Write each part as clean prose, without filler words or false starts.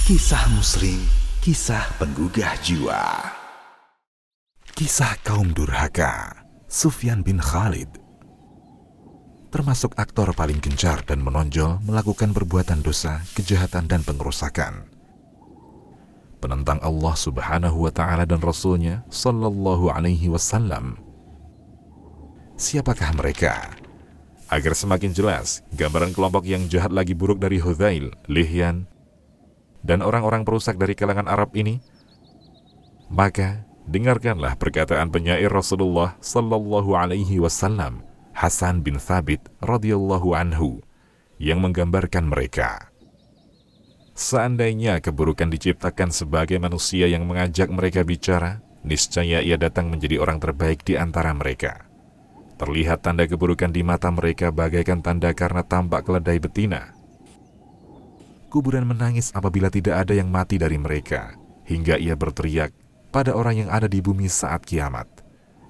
Kisah Muslim, kisah penggugah jiwa. Kisah kaum durhaka, Sufyan bin Khalid. Termasuk aktor paling gencar dan menonjol melakukan perbuatan dosa, kejahatan dan pengerusakan. Penentang Allah Subhanahu wa Ta'ala dan Rasulnya Sallallahu Alaihi Wasallam. Siapakah mereka? Agar semakin jelas gambaran kelompok yang jahat lagi buruk dari Hudzail, Lihyan, dan orang-orang perusak dari kalangan Arab ini, maka dengarkanlah perkataan penyair Rasulullah Sallallahu Alaihi Wasallam, Hasan bin Thabit radhiyallahu anhu, yang menggambarkan mereka. Seandainya keburukan diciptakan sebagai manusia yang mengajak mereka bicara, niscaya ia datang menjadi orang terbaik di antara mereka. Terlihat tanda keburukan di mata mereka bagaikan tanda karena tampak keledai betina. Kuburan menangis apabila tidak ada yang mati dari mereka, hingga ia berteriak pada orang yang ada di bumi saat kiamat,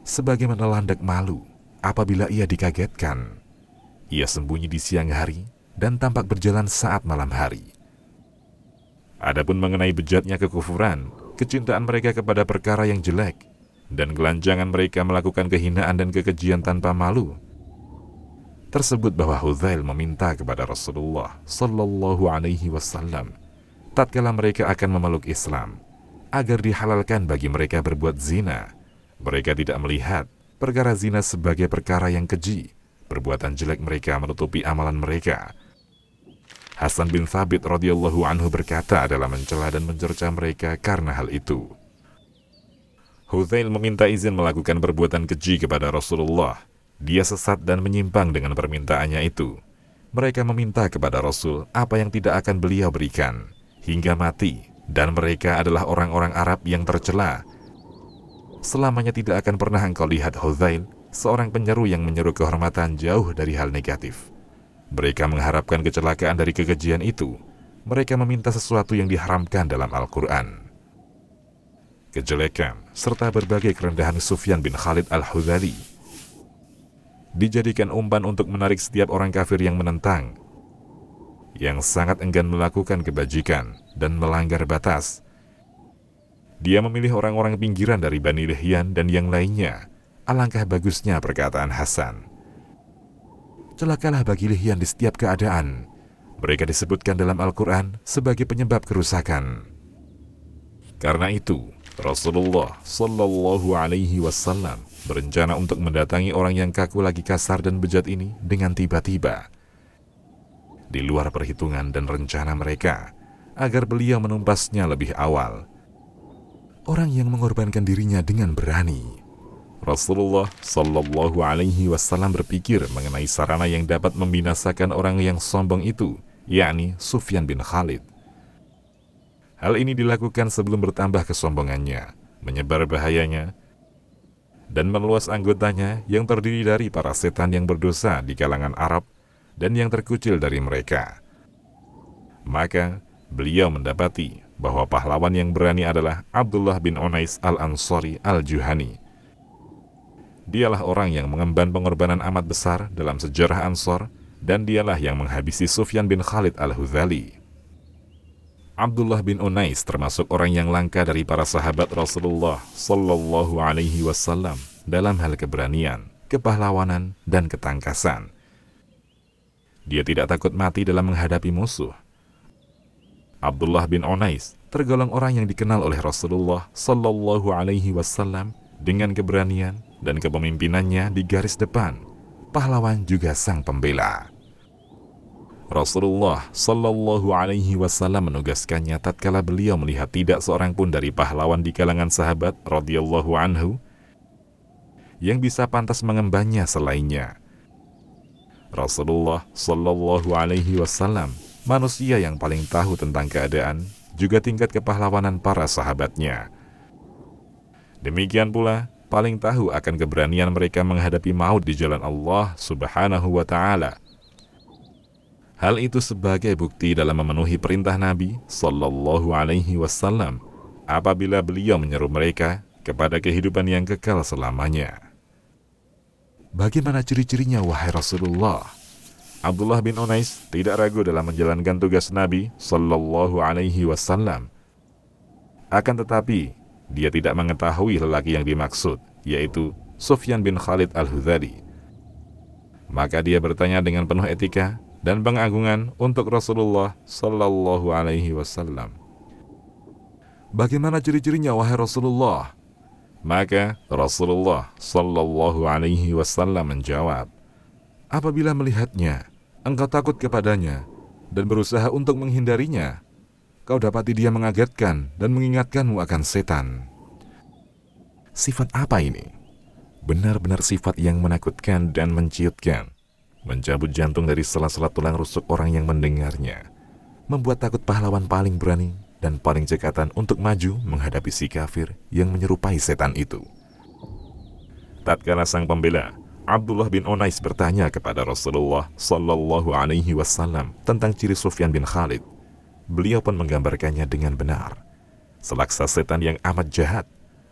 sebagaimana landak malu apabila ia dikagetkan. Ia sembunyi di siang hari dan tampak berjalan saat malam hari. Adapun mengenai bejatnya kekufuran, kecintaan mereka kepada perkara yang jelek, dan kelanjangan mereka melakukan kehinaan dan kekejian tanpa malu, tersebut bahwa Hudzail meminta kepada Rasulullah Sallallahu Alaihi Wasallam tatkala mereka akan memeluk Islam agar dihalalkan bagi mereka berbuat zina. Mereka tidak melihat perkara zina sebagai perkara yang keji. Perbuatan jelek mereka menutupi amalan mereka. Hasan bin Thabit radhiyallahu anhu berkata dalam mencela dan mencerca mereka karena hal itu. Hudzail meminta izin melakukan perbuatan keji kepada Rasulullah. Dia sesat dan menyimpang dengan permintaannya itu. Mereka meminta kepada Rasul apa yang tidak akan beliau berikan hingga mati, dan mereka adalah orang-orang Arab yang tercela. Selamanya tidak akan pernah engkau lihat Hudzail, seorang penyeru yang menyeru kehormatan jauh dari hal negatif. Mereka mengharapkan kecelakaan dari kekejian itu. Mereka meminta sesuatu yang diharamkan dalam Al-Quran. Kejelekan serta berbagai kerendahan Sufyan bin Khalid al-Hudhali dijadikan umpan untuk menarik setiap orang kafir yang menentang, yang sangat enggan melakukan kebajikan dan melanggar batas. Dia memilih orang-orang pinggiran dari Bani Lihyan dan yang lainnya. Alangkah bagusnya perkataan Hasan. Celakalah bagi Lihyan di setiap keadaan. Mereka disebutkan dalam Al-Quran sebagai penyebab kerusakan. Karena itu, Rasulullah Sallallahu Alaihi Wasallam berencana untuk mendatangi orang yang kaku lagi kasar dan bejat ini dengan tiba-tiba, di luar perhitungan dan rencana mereka, agar beliau menumpasnya lebih awal. Orang yang mengorbankan dirinya dengan berani. Rasulullah Sallallahu Alaihi Wasallam berpikir mengenai sarana yang dapat membinasakan orang yang sombong itu, yakni Sufyan bin Khalid. Hal ini dilakukan sebelum bertambah kesombongannya, menyebar bahayanya, dan meluas anggotanya yang terdiri dari para setan yang berdosa di kalangan Arab dan yang terkucil dari mereka. Maka beliau mendapati bahwa pahlawan yang berani adalah Abdullah bin Unais al-Ansari al-Juhani. Dialah orang yang mengemban pengorbanan amat besar dalam sejarah Ansor, dan dialah yang menghabisi Sufyan bin Khalid al-Hudhali. Abdullah bin Unais termasuk orang yang langka dari para sahabat Rasulullah Sallallahu Alaihi Wasallam dalam hal keberanian, kepahlawanan, dan ketangkasan. Dia tidak takut mati dalam menghadapi musuh. Abdullah bin Unais tergolong orang yang dikenal oleh Rasulullah Sallallahu Alaihi Wasallam dengan keberanian dan kepemimpinannya di garis depan. Pahlawan juga sang pembela. Rasulullah Sallallahu Alaihi Wasallam menugaskannya tatkala beliau melihat tidak seorang pun dari pahlawan di kalangan sahabat radhiyallahu anhu yang bisa pantas mengembannya selainnya. Rasulullah Sallallahu Alaihi Wasallam manusia yang paling tahu tentang keadaan, juga tingkat kepahlawanan para sahabatnya. Demikian pula paling tahu akan keberanian mereka menghadapi maut di jalan Allah Subhanahu wa Ta'ala. Hal itu sebagai bukti dalam memenuhi perintah Nabi Sallallahu Alaihi Wasallam apabila beliau menyeru mereka kepada kehidupan yang kekal selamanya. Bagaimana ciri-cirinya wahai Rasulullah? Abdullah bin Unais tidak ragu dalam menjalankan tugas Nabi Sallallahu Alaihi Wasallam. Akan tetapi, dia tidak mengetahui lelaki yang dimaksud, yaitu Sufyan bin Khalid Al-Hudhali. Maka dia bertanya dengan penuh etika dan pengagungan untuk Rasulullah Sallallahu Alaihi Wasallam. Bagaimana ciri-cirinya, wahai Rasulullah? Maka Rasulullah Sallallahu Alaihi Wasallam menjawab, apabila melihatnya, engkau takut kepadanya dan berusaha untuk menghindarinya, kau dapati dia mengagetkan dan mengingatkanmu akan setan. Sifat apa ini? Benar-benar sifat yang menakutkan dan menciutkan, mencabut jantung dari sela-sela tulang rusuk orang yang mendengarnya, membuat takut pahlawan paling berani dan paling cekatan untuk maju menghadapi si kafir yang menyerupai setan itu. Tatkala sang pembela Abdullah bin Unais bertanya kepada Rasulullah Sallallahu Alaihi Wasallam tentang ciri Sufyan bin Khalid, beliau pun menggambarkannya dengan benar. Selaksa setan yang amat jahat,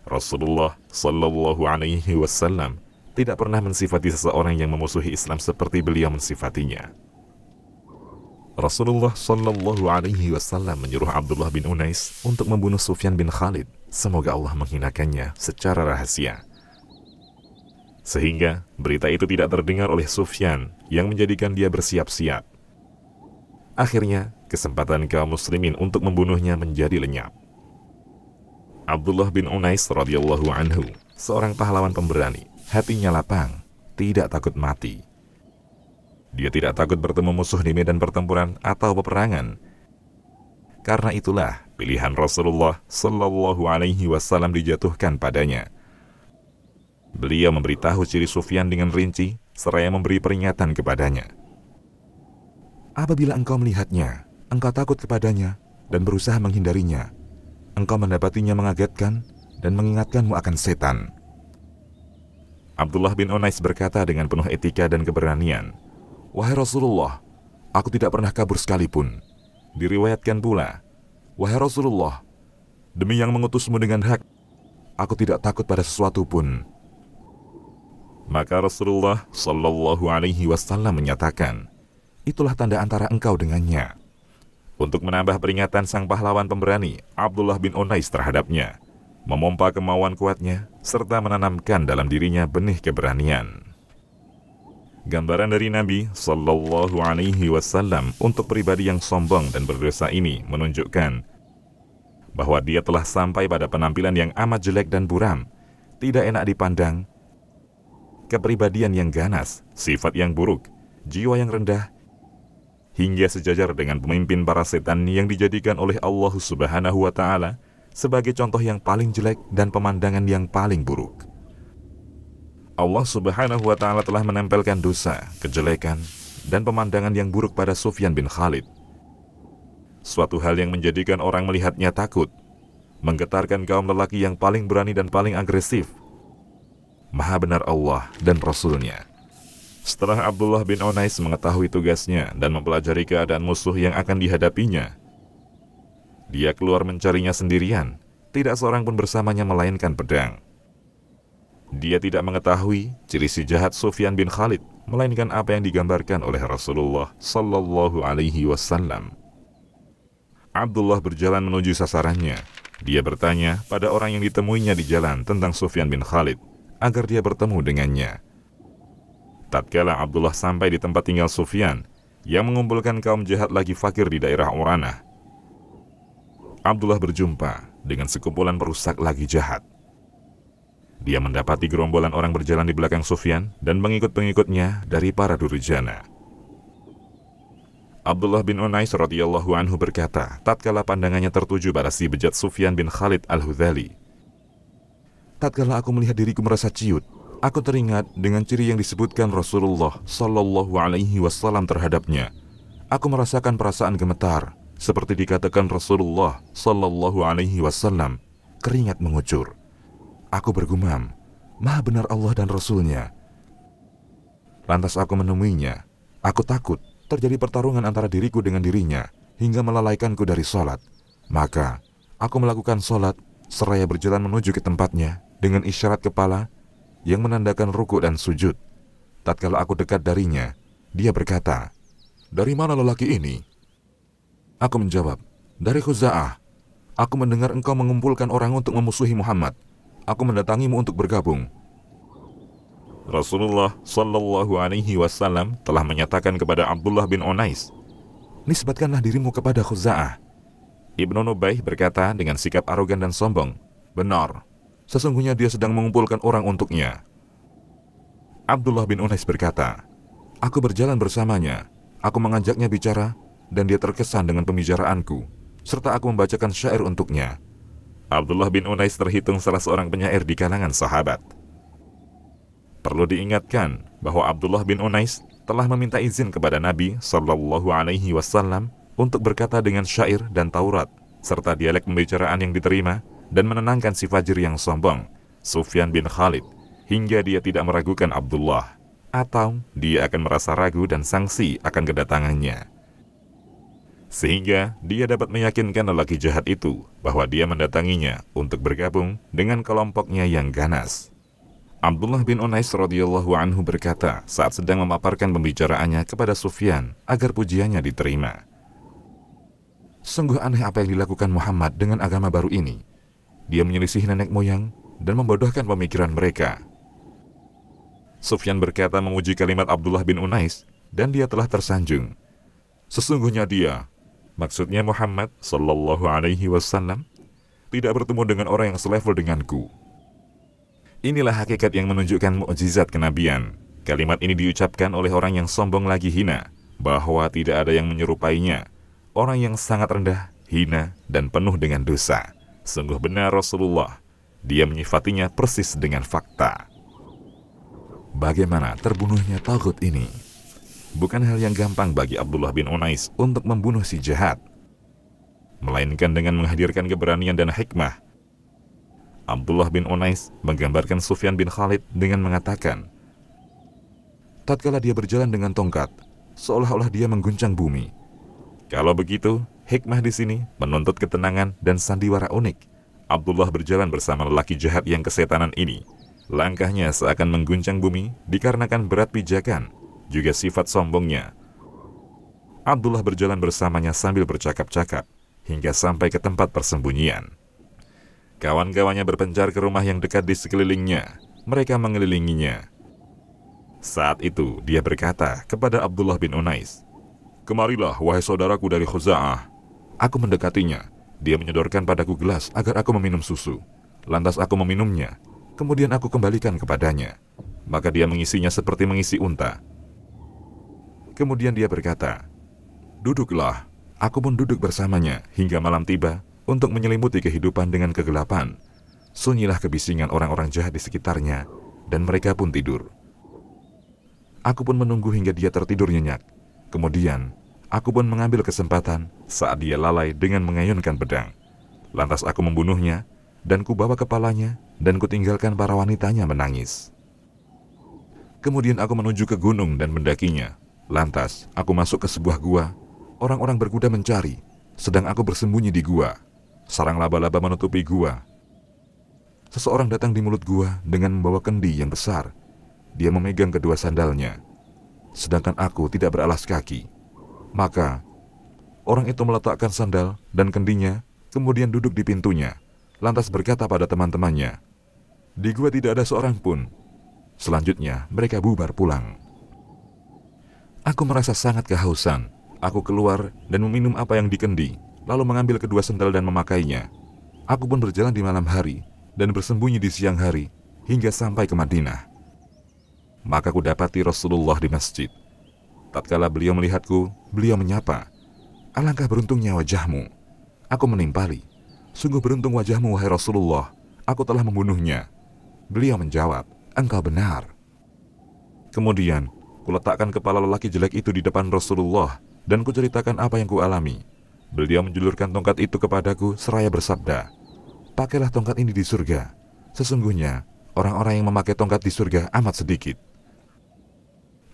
Rasulullah Sallallahu Alaihi Wasallam tidak pernah mensifati seseorang yang memusuhi Islam seperti beliau mensifatinya. Rasulullah Sallallahu Alaihi Wasallam menyuruh Abdullah bin Unais untuk membunuh Sufyan bin Khalid. Semoga Allah menghinakannya secara rahasia. Sehingga berita itu tidak terdengar oleh Sufyan yang menjadikan dia bersiap-siap. Akhirnya, kesempatan kaum muslimin untuk membunuhnya menjadi lenyap. Abdullah bin Unais radhiyallahu anhu, seorang pahlawan pemberani, hatinya lapang, tidak takut mati. Dia tidak takut bertemu musuh di medan pertempuran atau peperangan. Karena itulah pilihan Rasulullah Sallallahu Alaihi Wasallam dijatuhkan padanya. Beliau memberitahu ciri Sufyan dengan rinci, seraya memberi peringatan kepadanya. Apabila engkau melihatnya, engkau takut kepadanya dan berusaha menghindarinya, engkau mendapatinya mengagetkan dan mengingatkanmu akan setan. Abdullah bin Unais berkata dengan penuh etika dan keberanian, wahai Rasulullah, aku tidak pernah kabur sekalipun. Diriwayatkan pula, wahai Rasulullah, demi yang mengutusmu dengan hak, aku tidak takut pada sesuatu pun. Maka Rasulullah Sallallahu Alaihi Wasallam menyatakan, itulah tanda antara engkau dengannya. Untuk menambah peringatan sang pahlawan pemberani, Abdullah bin Unais terhadapnya, memompa kemauan kuatnya, serta menanamkan dalam dirinya benih keberanian. Gambaran dari Nabi Sallallahu Alaihi Wasallam untuk pribadi yang sombong dan berdosa ini menunjukkan bahwa dia telah sampai pada penampilan yang amat jelek dan buram, tidak enak dipandang, kepribadian yang ganas, sifat yang buruk, jiwa yang rendah, hingga sejajar dengan pemimpin para setan yang dijadikan oleh Allah Subhanahu wa Ta'ala sebagai contoh yang paling jelek dan pemandangan yang paling buruk. Allah Subhanahu wa Ta'ala telah menempelkan dosa, kejelekan, dan pemandangan yang buruk pada Sufyan bin Khalid. Suatu hal yang menjadikan orang melihatnya takut, menggetarkan kaum lelaki yang paling berani dan paling agresif. Maha benar Allah dan Rasulnya. Setelah Abdullah bin Unais mengetahui tugasnya dan mempelajari keadaan musuh yang akan dihadapinya, dia keluar mencarinya sendirian, tidak seorang pun bersamanya melainkan pedang. Dia tidak mengetahui ciri si jahat Sufyan bin Khalid, melainkan apa yang digambarkan oleh Rasulullah Sallallahu Alaihi Wasallam. Abdullah berjalan menuju sasarannya. Dia bertanya pada orang yang ditemuinya di jalan tentang Sufyan bin Khalid, agar dia bertemu dengannya. Tatkala Abdullah sampai di tempat tinggal Sufyan, yang mengumpulkan kaum jahat lagi fakir di daerah Uranah, Abdullah berjumpa dengan sekumpulan perusak lagi jahat. Dia mendapati gerombolan orang berjalan di belakang Sufyan dan pengikut-pengikutnya dari para durjana. Abdullah bin Unais radhiyallahu anhu berkata, tatkala pandangannya tertuju pada si bejat Sufyan bin Khalid Al-Hudhali, tatkala aku melihat diriku merasa ciut, aku teringat dengan ciri yang disebutkan Rasulullah Sallallahu Alaihi Wasallam terhadapnya. Aku merasakan perasaan gemetar, seperti dikatakan Rasulullah Sallallahu Alaihi Wasallam, keringat mengucur. Aku bergumam, Maha benar Allah dan Rasulnya. Lantas aku menemuinya. Aku takut terjadi pertarungan antara diriku dengan dirinya, hingga melalaikanku dari sholat. Maka aku melakukan sholat, seraya berjalan menuju ke tempatnya, dengan isyarat kepala yang menandakan ruku dan sujud. Tatkala aku dekat darinya, dia berkata, dari mana lelaki ini?" Aku menjawab, "Dari Khuza'ah. Aku mendengar engkau mengumpulkan orang untuk memusuhi Muhammad. Aku mendatangimu untuk bergabung." Rasulullah Shallallahu Alaihi Wasallam telah menyatakan kepada Abdullah bin Unais, "Nisbatkanlah dirimu kepada Khuza'ah." Ibnu Nubaih berkata dengan sikap arogan dan sombong, "Benar, sesungguhnya dia sedang mengumpulkan orang untuknya." Abdullah bin Unais berkata, "Aku berjalan bersamanya, aku mengajaknya bicara, dan dia terkesan dengan pembicaraanku, serta aku membacakan syair untuknya." Abdullah bin Unais terhitung salah seorang penyair di kalangan sahabat. Perlu diingatkan bahwa Abdullah bin Unais telah meminta izin kepada Nabi Shallallahu Alaihi Wasallam untuk berkata dengan syair dan Taurat, serta dialek pembicaraan yang diterima, dan menenangkan si fajir yang sombong, Sufyan bin Khalid, hingga dia tidak meragukan Abdullah, atau dia akan merasa ragu dan sangsi akan kedatangannya. Sehingga dia dapat meyakinkan lelaki jahat itu bahwa dia mendatanginya untuk bergabung dengan kelompoknya yang ganas. Abdullah bin Unais radhiyallahu anhu berkata saat sedang memaparkan pembicaraannya kepada Sufyan agar pujiannya diterima, "Sungguh aneh apa yang dilakukan Muhammad dengan agama baru ini. Dia menyelisih nenek moyang dan membodohkan pemikiran mereka." Sufyan berkata memuji kalimat Abdullah bin Unais, dan dia telah tersanjung. "Sesungguhnya dia," maksudnya Muhammad Sallallahu Alaihi Wasallam, "tidak bertemu dengan orang yang selevel denganku." Inilah hakikat yang menunjukkan mukjizat kenabian. Kalimat ini diucapkan oleh orang yang sombong lagi hina, bahwa tidak ada yang menyerupainya, orang yang sangat rendah, hina, dan penuh dengan dosa. Sungguh benar Rasulullah, dia menyifatinya persis dengan fakta. Bagaimana terbunuhnya taghut ini? Bukan hal yang gampang bagi Abdullah bin Unais untuk membunuh si jahat, melainkan dengan menghadirkan keberanian dan hikmah. Abdullah bin Unais menggambarkan Sufyan bin Khalid dengan mengatakan, tatkala dia berjalan dengan tongkat, seolah-olah dia mengguncang bumi. Kalau begitu, hikmah di sini menuntut ketenangan dan sandiwara unik. Abdullah berjalan bersama lelaki jahat yang kesetanan ini. Langkahnya seakan mengguncang bumi dikarenakan berat pijakan, juga sifat sombongnya. Abdullah berjalan bersamanya sambil bercakap-cakap, hingga sampai ke tempat persembunyian. Kawan-kawannya berpencar ke rumah yang dekat di sekelilingnya. Mereka mengelilinginya. Saat itu, dia berkata kepada Abdullah bin Unais, "Kemarilah, wahai saudaraku dari Khuza'ah." Aku mendekatinya. Dia menyodorkan padaku gelas agar aku meminum susu. Lantas aku meminumnya. Kemudian aku kembalikan kepadanya. Maka dia mengisinya seperti mengisi unta. Kemudian dia berkata, "Duduklah." Aku pun duduk bersamanya hingga malam tiba untuk menyelimuti kehidupan dengan kegelapan. Sunyilah kebisingan orang-orang jahat di sekitarnya, dan mereka pun tidur. Aku pun menunggu hingga dia tertidur nyenyak. Kemudian, aku pun mengambil kesempatan saat dia lalai dengan mengayunkan pedang. Lantas aku membunuhnya, dan kubawa kepalanya, dan kutinggalkan para wanitanya menangis. Kemudian aku menuju ke gunung dan mendakinya. Lantas, aku masuk ke sebuah gua. Orang-orang berkuda mencari, sedang aku bersembunyi di gua. Sarang laba-laba menutupi gua. Seseorang datang di mulut gua dengan membawa kendi yang besar. Dia memegang kedua sandalnya, sedangkan aku tidak beralas kaki. Maka, orang itu meletakkan sandal dan kendinya, kemudian duduk di pintunya. Lantas berkata pada teman-temannya, "Di gua tidak ada seorang pun." Selanjutnya, mereka bubar pulang. Aku merasa sangat kehausan. Aku keluar dan meminum apa yang dikendi, lalu mengambil kedua sandal dan memakainya. Aku pun berjalan di malam hari dan bersembunyi di siang hari hingga sampai ke Madinah. Maka aku dapati Rasulullah di masjid. Tatkala beliau melihatku, beliau menyapa, "Alangkah beruntungnya wajahmu." Aku menimpali, "Sungguh beruntung wajahmu, wahai Rasulullah. Aku telah membunuhnya." Beliau menjawab, "Engkau benar." Kemudian, kuletakkan kepala lelaki jelek itu di depan Rasulullah dan kuceritakan apa yang kualami. Beliau menjulurkan tongkat itu kepadaku seraya bersabda, "Pakailah tongkat ini di surga. Sesungguhnya, orang-orang yang memakai tongkat di surga amat sedikit."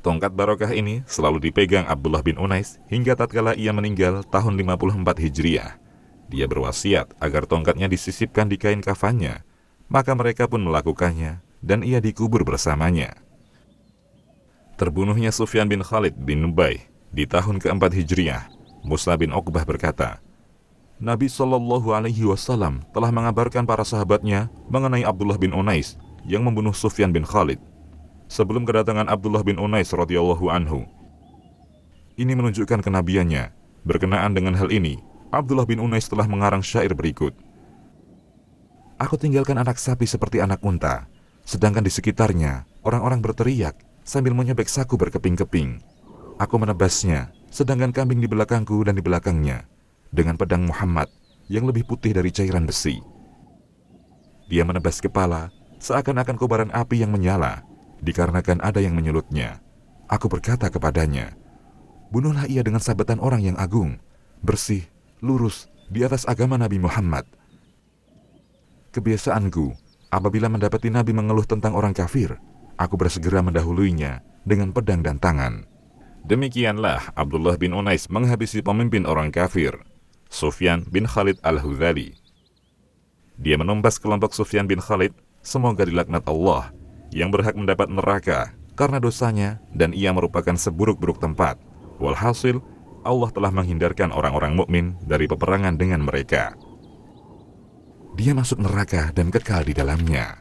Tongkat barokah ini selalu dipegang Abdullah bin Unais hingga tatkala ia meninggal tahun 54 Hijriah. Dia berwasiat agar tongkatnya disisipkan di kain kafannya. Maka mereka pun melakukannya dan ia dikubur bersamanya. Terbunuhnya Sufyan bin Khalid bin Nubaih Di tahun keempat Hijriah, Musa bin Uqbah berkata, Nabi Shallallahu Alaihi Wasallam telah mengabarkan para sahabatnya mengenai Abdullah bin Unais yang membunuh Sufyan bin Khalid. Sebelum kedatangan Abdullah bin Unais radhiyallahu anhu, ini menunjukkan kenabiannya. Berkenaan dengan hal ini, Abdullah bin Unais telah mengarang syair berikut. Aku tinggalkan anak sapi seperti anak unta, sedangkan di sekitarnya orang-orang berteriak sambil menyobek saku berkeping-keping. Aku menebasnya, sedangkan kambing di belakangku dan di belakangnya, dengan pedang Muhammad yang lebih putih dari cairan besi. Dia menebas kepala, seakan-akan kobaran api yang menyala, dikarenakan ada yang menyulutnya. Aku berkata kepadanya, bunuhlah ia dengan sabatan orang yang agung, bersih, lurus, di atas agama Nabi Muhammad. Kebiasaanku, apabila mendapati Nabi mengeluh tentang orang kafir, aku bersegera mendahuluinya dengan pedang dan tangan. Demikianlah Abdullah bin Unais menghabisi pemimpin orang kafir, Sufyan bin Khalid al-Hudhali. Dia menumpas kelompok Sufyan bin Khalid, semoga dilaknat Allah, yang berhak mendapat neraka karena dosanya dan ia merupakan seburuk-buruk tempat. Walhasil, Allah telah menghindarkan orang-orang mukmin dari peperangan dengan mereka. Dia masuk neraka dan kekal di dalamnya.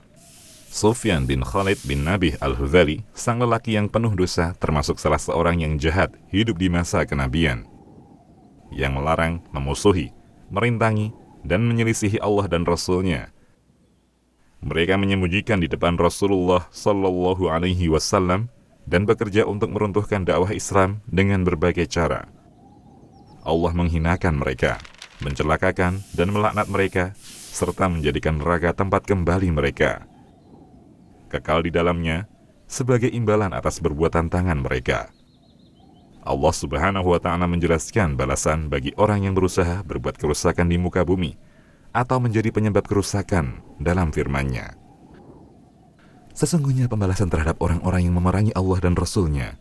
Sufyan bin Khalid bin Nabih al-Hudhali, sang lelaki yang penuh dosa, termasuk salah seorang yang jahat hidup di masa kenabian, yang melarang, memusuhi, merintangi, dan menyelisihi Allah dan Rasul-Nya. Mereka menyembunyikan di depan Rasulullah Sallallahu Alaihi Wasallam dan bekerja untuk meruntuhkan dakwah Islam dengan berbagai cara. Allah menghinakan mereka, mencelakakan dan melaknat mereka, serta menjadikan neraka tempat kembali mereka, kekal di dalamnya sebagai imbalan atas perbuatan tangan mereka. Allah Subhanahu wa Ta'ala menjelaskan balasan bagi orang yang berusaha berbuat kerusakan di muka bumi atau menjadi penyebab kerusakan dalam firman-Nya. Sesungguhnya pembalasan terhadap orang-orang yang memerangi Allah dan Rasul-Nya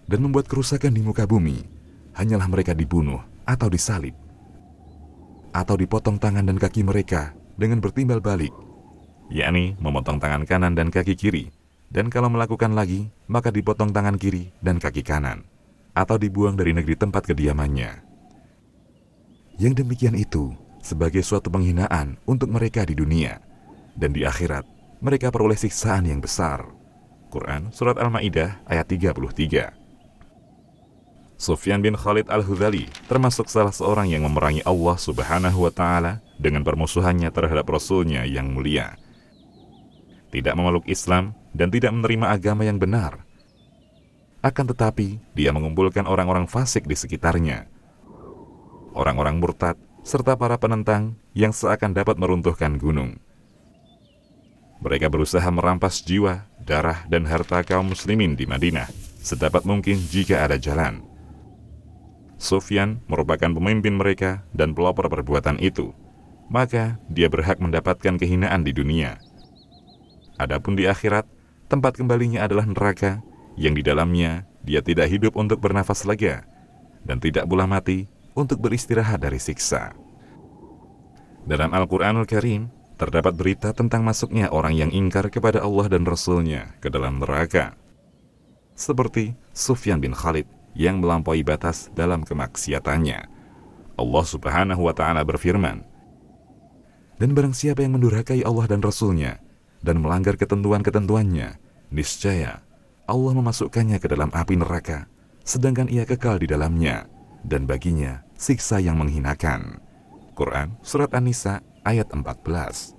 dan membuat kerusakan di muka bumi hanyalah mereka dibunuh atau disalib, atau dipotong tangan dan kaki mereka dengan bertimbal balik, yakni memotong tangan kanan dan kaki kiri, dan kalau melakukan lagi, maka dipotong tangan kiri dan kaki kanan, atau dibuang dari negeri tempat kediamannya. Yang demikian itu sebagai suatu penghinaan untuk mereka di dunia, dan di akhirat mereka peroleh siksaan yang besar. Quran Surat Al-Ma'idah ayat 33. Sufyan bin Khalid al-Hudhali termasuk salah seorang yang memerangi Allah Subhanahu wa Ta'ala dengan permusuhannya terhadap Rasul-Nya yang mulia, tidak memeluk Islam dan tidak menerima agama yang benar. Akan tetapi, dia mengumpulkan orang-orang fasik di sekitarnya, orang-orang murtad, serta para penentang yang seakan dapat meruntuhkan gunung. Mereka berusaha merampas jiwa, darah, dan harta kaum muslimin di Madinah sedapat mungkin jika ada jalan. Sufyan merupakan pemimpin mereka dan pelopor perbuatan itu, maka dia berhak mendapatkan kehinaan di dunia. Adapun di akhirat, tempat kembalinya adalah neraka, yang di dalamnya dia tidak hidup untuk bernafas lega, dan tidak pula mati untuk beristirahat dari siksa. Dalam Al-Quranul Karim, terdapat berita tentang masuknya orang yang ingkar kepada Allah dan Rasul-Nya ke dalam neraka, seperti Sufyan bin Khalid yang melampaui batas dalam kemaksiatannya. Allah Subhanahu wa Ta'ala berfirman, dan barang siapa yang mendurhakai Allah dan Rasul-Nya dan melanggar ketentuan-ketentuannya, niscaya Allah memasukkannya ke dalam api neraka, sedangkan ia kekal di dalamnya, dan baginya siksa yang menghinakan. Quran Surat An-Nisa ayat 14.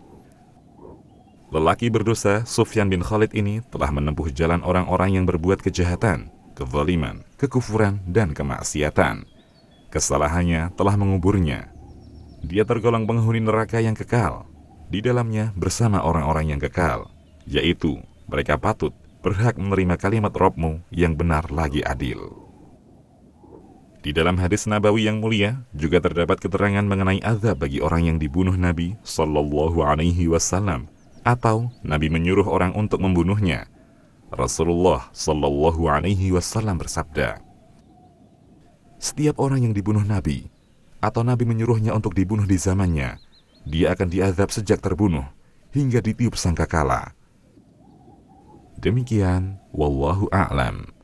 Lelaki berdosa Sufyan bin Khalid ini telah menempuh jalan orang-orang yang berbuat kejahatan, kezaliman, kekufuran, dan kemaksiatan. Kesalahannya telah menguburnya. Dia tergolong penghuni neraka yang kekal di dalamnya bersama orang-orang yang kekal, yaitu mereka patut berhak menerima kalimat Rabb-Mu yang benar lagi adil. Di dalam hadis Nabawi yang mulia juga terdapat keterangan mengenai azab bagi orang yang dibunuh Nabi Sallallahu Alaihi Wasallam atau Nabi menyuruh orang untuk membunuhnya. Rasulullah Sallallahu Alaihi Wasallam bersabda, setiap orang yang dibunuh Nabi atau Nabi menyuruhnya untuk dibunuh di zamannya, dia akan diazab sejak terbunuh hingga ditiup sangkakala. Demikian, wallahu a'lam.